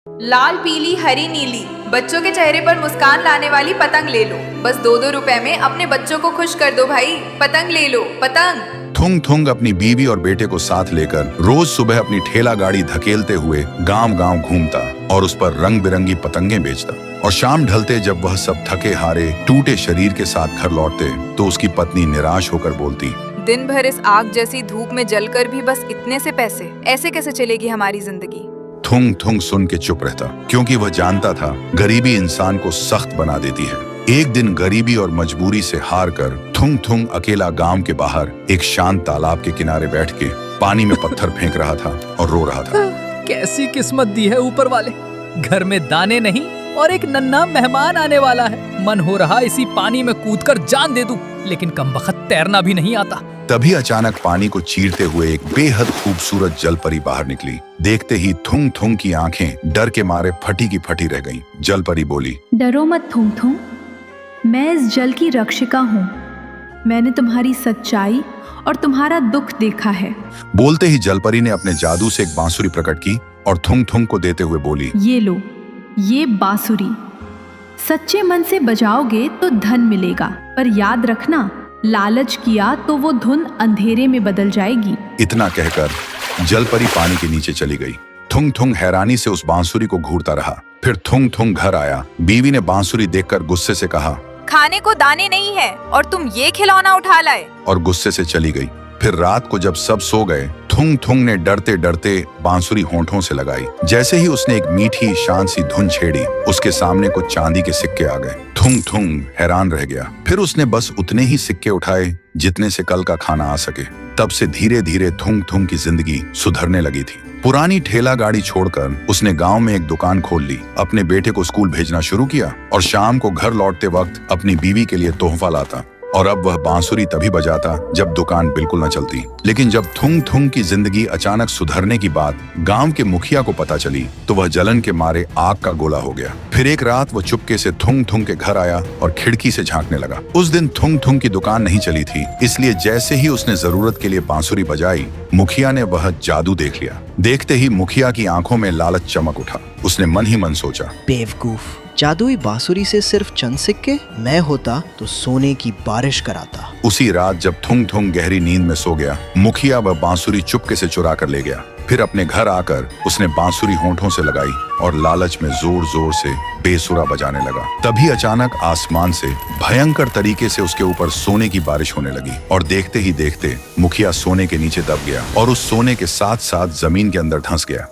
लाल पीली हरी नीली, बच्चों के चेहरे पर मुस्कान लाने वाली पतंग ले लो। बस 2-2 रुपए में अपने बच्चों को खुश कर दो भाई। पतंग ले लो, पतंग। थुंग थुंग अपनी बीवी और बेटे को साथ लेकर रोज सुबह अपनी ठेला गाड़ी धकेलते हुए गांव-गांव घूमता और उस पर रंग बिरंगी पतंगें बेचता। और शाम ढलते जब वह सब थके हारे टूटे शरीर के साथ घर लौटते तो उसकी पत्नी निराश होकर बोलती, दिन भर इस आग जैसी धूप में जलकर भी बस इतने से पैसे, ऐसे कैसे चलेगी हमारी जिंदगी। थुंग थुंग सुन के चुप रहता, क्योंकि वह जानता था गरीबी इंसान को सख्त बना देती है। एक दिन गरीबी और मजबूरी से हार कर थुंग थुंग अकेला गांव के बाहर एक शांत तालाब के किनारे बैठ के पानी में पत्थर फेंक रहा था और रो रहा था। कैसी किस्मत दी है ऊपर वाले, घर में दाने नहीं और एक नन्हा मेहमान आने वाला है। मन हो रहा इसी पानी में कूदकर जान दे दूं, लेकिन कमबख्त तैरना भी नहीं आता। तभी अचानक पानी को चीरते हुए एक बेहद खूबसूरत जलपरी बाहर निकली। देखते ही थुंग थुंग की आंखें डर के मारे फटी की फटी रह गईं। जलपरी बोली, डरो मत थुंग थुंग, मैं इस जल की रक्षिका हूँ। मैंने तुम्हारी सच्चाई और तुम्हारा दुख देखा है। बोलते ही जलपरी ने अपने जादू से एक बांसुरी प्रकट की और थुंग थुंग को देते हुए बोली, ये लो, ये बांसुरी सच्चे मन से बजाओगे तो धन मिलेगा, पर याद रखना लालच किया तो वो धुन अंधेरे में बदल जाएगी। इतना कहकर जलपरी पानी के नीचे चली गई। थुंग थुंग हैरानी से उस बांसुरी को घूरता रहा। फिर थुंग थुंग घर आया। बीवी ने बांसुरी देखकर गुस्से से कहा, खाने को दाने नहीं है और तुम ये खिलौना उठा लाए, और गुस्से से चली गई। फिर रात को जब सब सो गए, थुंग थुंग ने डरते डरते बांसुरी होंठों से लगाई। जैसे ही उसने एक मीठी शांत सी धुन छेड़ी, उसके सामने कुछ चांदी के सिक्के आ गए। थुंग थुंग हैरान रह गया। फिर उसने बस उतने ही सिक्के उठाए जितने से कल का खाना आ सके। तब से धीरे धीरे थुंग थुंग की जिंदगी सुधरने लगी थी। पुरानी ठेला गाड़ी छोड़कर उसने गांव में एक दुकान खोल ली, अपने बेटे को स्कूल भेजना शुरू किया और शाम को घर लौटते वक्त अपनी बीवी के लिए तोहफा लाता। और अब वह बांसुरी तभी बजाता जब दुकान बिल्कुल न चलती। लेकिन जब थुंग थुंग की जिंदगी अचानक सुधरने की बात गांव के मुखिया को पता चली तो वह जलन के मारे आग का गोला हो गया। फिर एक रात वो चुपके से थुंग थुंग के घर आया और खिड़की से झांकने लगा। उस दिन थुंग थुंग की दुकान नहीं चली थी, इसलिए जैसे ही उसने जरूरत के लिए बांसुरी बजाई, मुखिया ने वह जादू देख लिया। देखते ही मुखिया की आंखों में लालच चमक उठा। उसने मन ही मन सोचा, बेवकूफ, जादुई बांसुरी से सिर्फ चंद सिक्के, मैं होता तो सोने की बारिश कराता। उसी रात जब थुंग थुंग गहरी नींद में सो गया, मुखिया वह बांसुरी चुपके से चुरा कर ले गया। फिर अपने घर आकर उसने बांसुरी होंठों से लगाई और लालच में जोर जोर से बेसुरा बजाने लगा। तभी अचानक आसमान से भयंकर तरीके से उसके ऊपर सोने की बारिश होने लगी और देखते ही देखते मुखिया सोने के नीचे दब गया और उस सोने के साथ साथ जमीन के अंदर धंस गया।